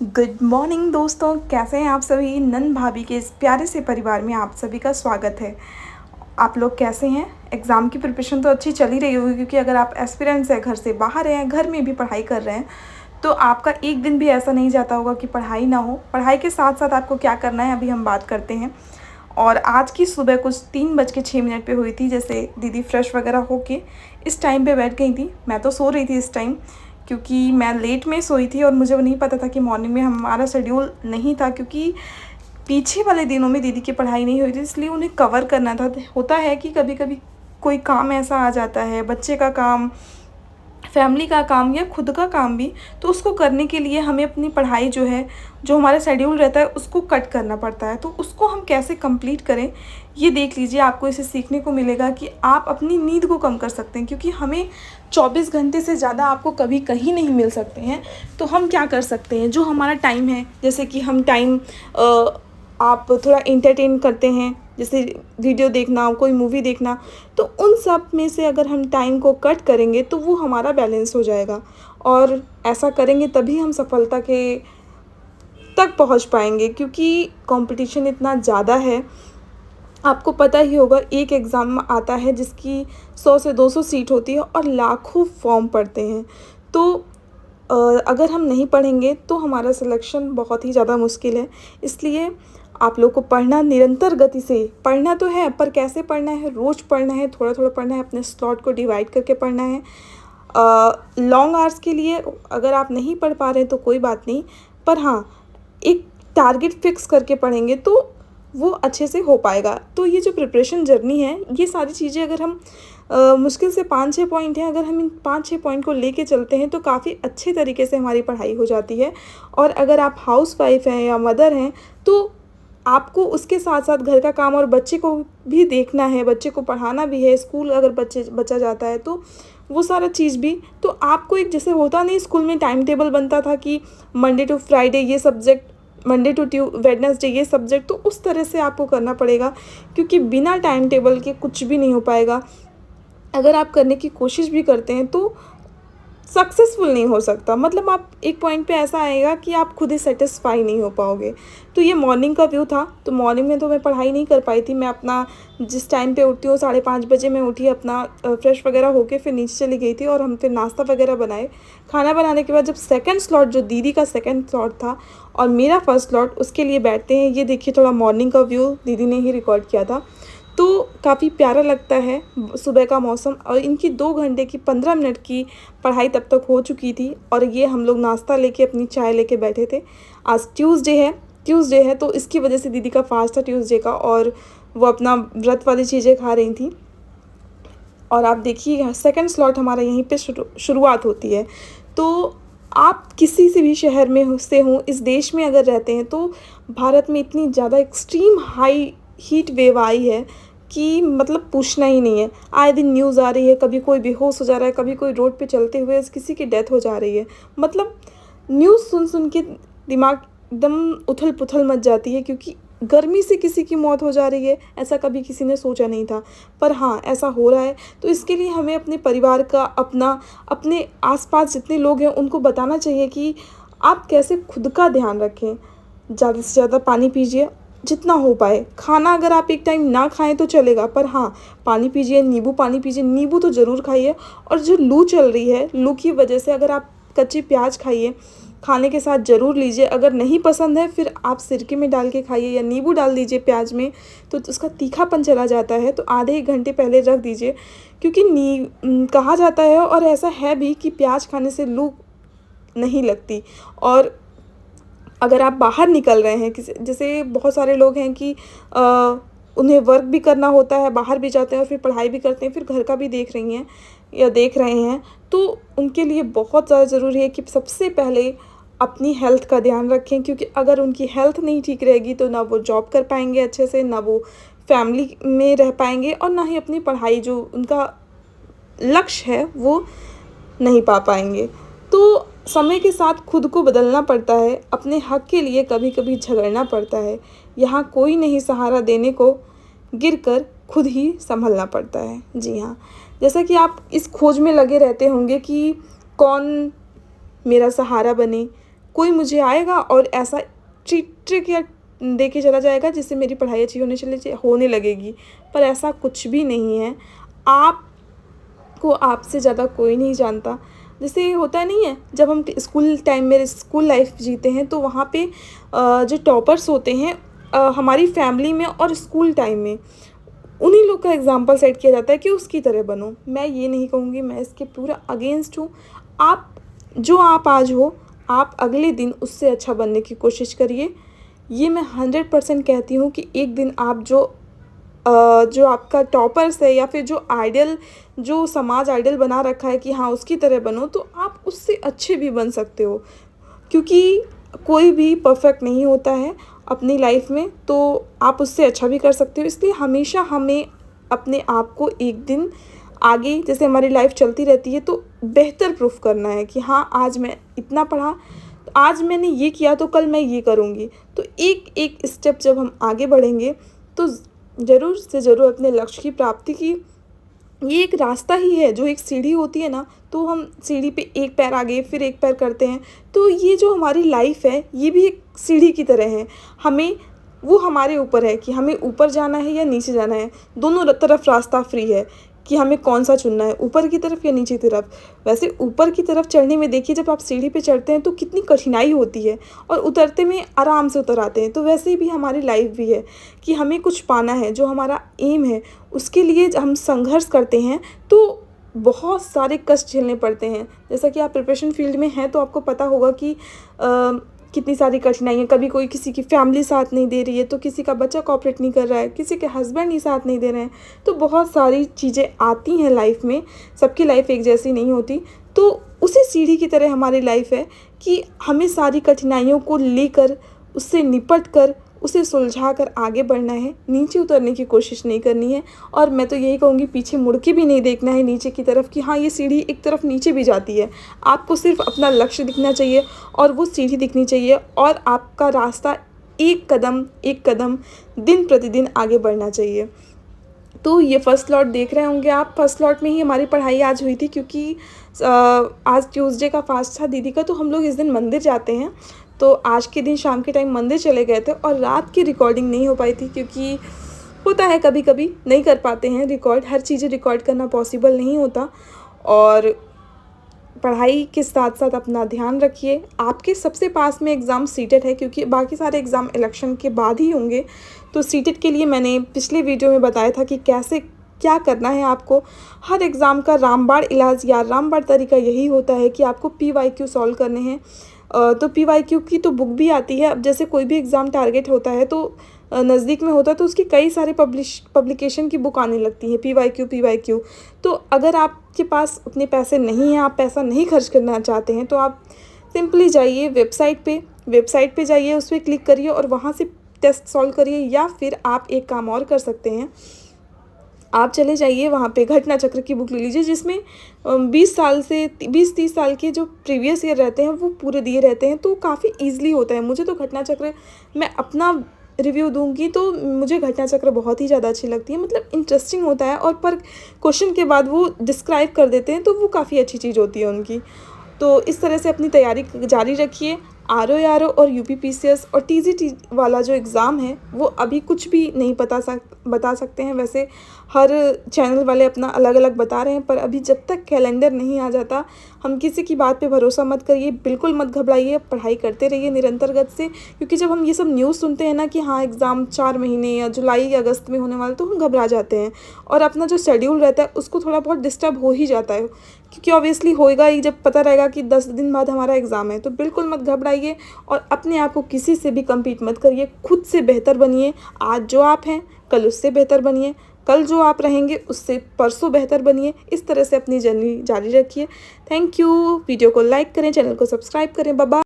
Good morning दोस्तों, कैसे हैं आप सभी। नंद भाभी के इस प्यारे से परिवार में आप सभी का स्वागत है। आप लोग कैसे हैं। एग्ज़ाम की प्रिपरेशन तो अच्छी चल ही रही होगी, क्योंकि अगर आप एस्पिरेंट्स हैं, घर से बाहर हैं, घर में भी पढ़ाई कर रहे हैं, तो आपका एक दिन भी ऐसा नहीं जाता होगा कि पढ़ाई ना हो। पढ़ाई के साथ साथ आपको क्या करना है, अभी हम बात करते हैं। और आज की सुबह कुछ 3:06 पे हुई थी। जैसे दीदी फ्रेश वगैरह होके इस टाइम पे बैठ गई थी। मैं तो सो रही थी इस टाइम, क्योंकि मैं लेट में सोई थी और मुझे नहीं पता था कि मॉर्निंग में हमारा शेड्यूल नहीं था, क्योंकि पीछे वाले दिनों में दीदी की पढ़ाई नहीं हुई थी, इसलिए उन्हें कवर करना था। होता है कि कभी कभी कोई काम ऐसा आ जाता है, बच्चे का काम, फैमिली का काम या खुद का काम भी, तो उसको करने के लिए हमें अपनी पढ़ाई जो है, जो हमारा शेड्यूल रहता है, उसको कट करना पड़ता है। तो उसको हम कैसे कंप्लीट करें, ये देख लीजिए। आपको इसे सीखने को मिलेगा कि आप अपनी नींद को कम कर सकते हैं, क्योंकि हमें 24 घंटे से ज़्यादा आपको कभी कहीं नहीं मिल सकते हैं। तो हम क्या कर सकते हैं, जो हमारा टाइम है, जैसे कि हम टाइम आप थोड़ा एंटरटेन करते हैं, जैसे वीडियो देखना, कोई मूवी देखना, तो उन सब में से अगर हम टाइम को कट करेंगे तो वो हमारा बैलेंस हो जाएगा। और ऐसा करेंगे तभी हम सफलता के तक पहुंच पाएंगे, क्योंकि कंपटीशन इतना ज़्यादा है। आपको पता ही होगा, एक एग्ज़ाम आता है जिसकी 100 से 200 सीट होती है और लाखों फॉर्म पड़ते हैं। तो अगर हम नहीं पढ़ेंगे तो हमारा सिलेक्शन बहुत ही ज़्यादा मुश्किल है। इसलिए आप लोग को पढ़ना, निरंतर गति से पढ़ना तो है, पर कैसे पढ़ना है, रोज़ पढ़ना है, थोड़ा थोड़ा पढ़ना है, अपने स्लॉट को डिवाइड करके पढ़ना है। लॉन्ग आवर्स के लिए अगर आप नहीं पढ़ पा रहे हैं तो कोई बात नहीं, पर हाँ, एक टारगेट फिक्स करके पढ़ेंगे तो वो अच्छे से हो पाएगा। तो ये जो प्रिपरेशन जर्नी है, ये सारी चीज़ें अगर हम मुश्किल से 5-6 पॉइंट हैं, अगर हम इन 5-6 पॉइंट को लेके चलते हैं तो काफ़ी अच्छे तरीके से हमारी पढ़ाई हो जाती है। और अगर आप हाउसवाइफ हैं या मदर हैं, तो आपको उसके साथ साथ घर का काम और बच्चे को भी देखना है, बच्चे को पढ़ाना भी है। स्कूल अगर बच्चा जाता है तो वो सारा चीज़ भी, तो आपको एक, जैसे होता नहीं स्कूल में टाइम टेबल बनता था कि मंडे टू फ्राइडे ये सब्जेक्ट, मंडे टू वेडनेसडे ये सब्जेक्ट, तो उस तरह से आपको करना पड़ेगा, क्योंकि बिना टाइम टेबल के कुछ भी नहीं हो पाएगा। अगर आप करने की कोशिश भी करते हैं तो सक्सेसफुल नहीं हो सकता। मतलब आप एक पॉइंट पे ऐसा आएगा कि आप खुद ही सेटिस्फाई नहीं हो पाओगे। तो ये मॉर्निंग का व्यू था। तो मॉर्निंग में तो मैं पढ़ाई नहीं कर पाई थी। मैं अपना जिस टाइम पे उठती हूँ, 5:30 बजे मैं उठी, अपना फ्रेश वगैरह होके फिर नीचे चली गई थी, और हम फिर नाश्ता वगैरह बनाए। खाना बनाने के बाद जब सेकंड स्लॉट, जो दीदी का सेकंड स्लॉट था और मेरा फर्स्ट स्लॉट, उसके लिए बैठते हैं। ये देखिए, थोड़ा मॉर्निंग का व्यू दीदी ने ही रिकॉर्ड किया था। तो काफ़ी प्यारा लगता है सुबह का मौसम। और इनकी 2 घंटे की 15 मिनट की पढ़ाई तब तक हो चुकी थी, और ये हम लोग नाश्ता लेके, अपनी चाय लेके बैठे थे। आज ट्यूसडे है, तो इसकी वजह से दीदी का फास्ट था ट्यूसडे का, और वो अपना व्रत वाली चीज़ें खा रही थी। और आप देखिए, सेकंड स्लॉट हमारा यहीं पे शुरुआत होती है। तो आप किसी से भी शहर में हों, इस देश में अगर रहते हैं, तो भारत में इतनी ज़्यादा एक्सट्रीम हाई हीट वेव आई है कि मतलब पूछना ही नहीं है। आए दिन न्यूज़ आ रही है, कभी कोई बेहोश हो जा रहा है, कभी कोई रोड पे चलते हुए किसी की डेथ हो जा रही है। मतलब न्यूज़ सुन सुन के दिमाग एकदम उथल पुथल मच जाती है, क्योंकि गर्मी से किसी की मौत हो जा रही है, ऐसा कभी किसी ने सोचा नहीं था, पर हाँ, ऐसा हो रहा है। तो इसके लिए हमें अपने परिवार का, अपने आसपास जितने लोग हैं उनको बताना चाहिए कि आप कैसे खुद का ध्यान रखें। ज़्यादा से ज़्यादा पानी पीजिए, जितना हो पाए। खाना अगर आप एक टाइम ना खाएं तो चलेगा, पर हाँ, पानी पीजिए, नींबू पानी पीजिए, नींबू तो ज़रूर खाइए। और जो लू चल रही है, लू की वजह से अगर आप कच्ची प्याज खाइए, खाने के साथ ज़रूर लीजिए। अगर नहीं पसंद है, फिर आप सिरके में डाल के खाइए, या नींबू डाल दीजिए प्याज में, तो उसका तीखापन चला जाता है। तो आधे 1 घंटे पहले रख दीजिए, क्योंकि कहा जाता है, और ऐसा है भी, कि प्याज खाने से लू नहीं लगती। और अगर आप बाहर निकल रहे हैं, किसी, जैसे बहुत सारे लोग हैं कि उन्हें वर्क भी करना होता है, बाहर भी जाते हैं और फिर पढ़ाई भी करते हैं, फिर घर का भी देख रही हैं या देख रहे हैं, तो उनके लिए बहुत ज़्यादा ज़रूरी है कि सबसे पहले अपनी हेल्थ का ध्यान रखें। क्योंकि अगर उनकी हेल्थ नहीं ठीक रहेगी तो ना वो जॉब कर पाएंगे अच्छे से, ना वो फैमिली में रह पाएंगे, और ना ही अपनी पढ़ाई, जो उनका लक्ष्य है, वो नहीं पा पाएंगे। तो समय के साथ खुद को बदलना पड़ता है, अपने हक के लिए कभी कभी झगड़ना पड़ता है। यहाँ कोई नहीं सहारा देने को, गिरकर खुद ही संभलना पड़ता है। जी हाँ, जैसा कि आप इस खोज में लगे रहते होंगे कि कौन मेरा सहारा बने, कोई मुझे आएगा और ऐसा ट्रिक या दे के चला जाएगा जिससे मेरी पढ़ाई अच्छी होने लगेगी, पर ऐसा कुछ भी नहीं है। आपको आपसे ज़्यादा कोई नहीं जानता। जैसे होता नहीं है, जब हम स्कूल टाइम में स्कूल लाइफ जीते हैं तो वहाँ पे जो टॉपर्स होते हैं हमारी फैमिली में और स्कूल टाइम में, उन्हीं लोग का एग्जाम्पल सेट किया जाता है कि उसकी तरह बनो। मैं ये नहीं कहूँगी, मैं इसके पूरा अगेंस्ट हूँ। आप आज हो, आप अगले दिन उससे अच्छा बनने की कोशिश करिए। ये मैं 100% कहती हूँ कि एक दिन आप जो आपका टॉपर्स है या फिर जो समाज आइडल बना रखा है कि हाँ उसकी तरह बनो, तो आप उससे अच्छे भी बन सकते हो, क्योंकि कोई भी परफेक्ट नहीं होता है अपनी लाइफ में, तो आप उससे अच्छा भी कर सकते हो। इसलिए हमेशा हमें अपने आप को एक दिन आगे, जैसे हमारी लाइफ चलती रहती है, तो बेहतर प्रूफ करना है कि हाँ आज मैं इतना पढ़ा, तो आज मैंने ये किया तो कल मैं ये करूँगी। तो एक एक स्टेप जब हम आगे बढ़ेंगे तो ज़रूर से ज़रूर अपने लक्ष्य की प्राप्ति की, ये एक रास्ता ही है। जो एक सीढ़ी होती है ना, तो हम सीढ़ी पे एक पैर आगे फिर एक पैर करते हैं, तो ये जो हमारी लाइफ है ये भी एक सीढ़ी की तरह है। वो हमारे ऊपर है कि हमें ऊपर जाना है या नीचे जाना है। दोनों तरफ रास्ता फ्री है कि हमें कौन सा चुनना है, ऊपर की तरफ या नीचे की तरफ। वैसे ऊपर की तरफ चढ़ने में देखिए, जब आप सीढ़ी पे चढ़ते हैं तो कितनी कठिनाई होती है और उतरते में आराम से उतर आते हैं। तो वैसे ही भी हमारी लाइफ भी है कि हमें कुछ पाना है, जो हमारा एम है उसके लिए हम संघर्ष करते हैं तो बहुत सारे कष्ट झेलने पड़ते हैं। जैसा कि आप प्रिपरेशन फील्ड में हैं तो आपको पता होगा कि कितनी सारी कठिनाइयाँ। कभी कोई किसी की फैमिली साथ नहीं दे रही है, तो किसी का बच्चा कोऑपरेट नहीं कर रहा है, किसी के हस्बैंड ही साथ नहीं दे रहे हैं, तो बहुत सारी चीज़ें आती हैं लाइफ में। सबकी लाइफ एक जैसी नहीं होती। तो उसी सीढ़ी की तरह हमारी लाइफ है कि हमें सारी कठिनाइयों को लेकर, उससे निपट कर, उसे सुलझा कर आगे बढ़ना है। नीचे उतरने की कोशिश नहीं करनी है। और मैं तो यही कहूँगी, पीछे मुड़ के भी नहीं देखना है नीचे की तरफ कि हाँ ये सीढ़ी एक तरफ नीचे भी जाती है। आपको सिर्फ अपना लक्ष्य दिखना चाहिए और वो सीढ़ी दिखनी चाहिए, और आपका रास्ता एक कदम दिन प्रतिदिन आगे बढ़ना चाहिए। तो ये फर्स्ट लॉट देख रहे होंगे आप, फर्स्ट लॉट में ही हमारी पढ़ाई आज हुई थी, क्योंकि आज ट्यूसडे का फास्ट था दीदी का, तो हम लोग इस दिन मंदिर जाते हैं। तो आज के दिन शाम के टाइम मंदिर चले गए थे और रात की रिकॉर्डिंग नहीं हो पाई थी, क्योंकि होता है कभी कभी नहीं कर पाते हैं रिकॉर्ड, हर चीज़ें रिकॉर्ड करना पॉसिबल नहीं होता। और पढ़ाई के साथ साथ अपना ध्यान रखिए। आपके सबसे पास में एग्ज़ाम सीटेट है, क्योंकि बाकी सारे एग्ज़ाम इलेक्शन के बाद ही होंगे। तो सीटेट के लिए मैंने पिछले वीडियो में बताया था कि कैसे क्या करना है आपको। हर एग्ज़ाम का रामबाण इलाज या रामबाण तरीका यही होता है कि आपको PYQ सॉल्व करने हैं। तो PYQ की तो बुक भी आती है। अब जैसे कोई भी एग्ज़ाम टारगेट होता है तो नज़दीक में होता है, तो उसकी कई सारे पब्लिकेशन की बुक आने लगती है PYQ। तो अगर आपके पास उतने पैसे नहीं हैं, आप पैसा नहीं खर्च करना चाहते हैं, तो आप सिंपली जाइए वेबसाइट पे जाइए, उस पर क्लिक करिए और वहाँ से टेस्ट सॉल्व करिए। या फिर आप एक काम और कर सकते हैं, आप चले जाइए वहाँ पे घटना चक्र की बुक ले लीजिए, जिसमें 20-30 साल के जो प्रीवियस ईयर रहते हैं वो पूरे दिए रहते हैं, तो काफ़ी ईजिली होता है। मुझे तो घटना चक्र, मैं अपना रिव्यू दूंगी तो मुझे घटना चक्र बहुत ही ज़्यादा अच्छी लगती है। मतलब इंटरेस्टिंग होता है, और पर क्वेश्चन के बाद वो डिस्क्राइब कर देते हैं, तो वो काफ़ी अच्छी चीज़ होती है उनकी। तो इस तरह से अपनी तैयारी जारी रखिए। RO और UPPCS और TGT वाला जो एग्ज़ाम है वो अभी कुछ भी नहीं बता सकते हैं। वैसे हर चैनल वाले अपना अलग अलग बता रहे हैं, पर अभी जब तक कैलेंडर नहीं आ जाता, हम किसी की बात पे भरोसा मत करिए, बिल्कुल मत घबराइए, पढ़ाई करते रहिए निरंतर गति से। क्योंकि जब हम ये सब न्यूज़ सुनते हैं ना कि हाँ एग्ज़ाम 4 महीने या जुलाई या अगस्त में होने वाला, तो हम घबरा जाते हैं और अपना जो शेड्यूल रहता है उसको थोड़ा बहुत डिस्टर्ब हो ही जाता है। क्योंकि ऑब्वियसली होएगा ही, जब पता रहेगा कि 10 दिन बाद हमारा एग्ज़ाम है। तो बिल्कुल मत घबराइए और अपने आप को किसी से भी कम्पीट मत करिए, खुद से बेहतर बनिए। आज जो आप हैं कल उससे बेहतर बनिए, कल जो आप रहेंगे उससे परसों बेहतर बनिए। इस तरह से अपनी जर्नी जारी रखिए। Thank you. वीडियो को लाइक करें, चैनल को सब्सक्राइब करें। Bye bye.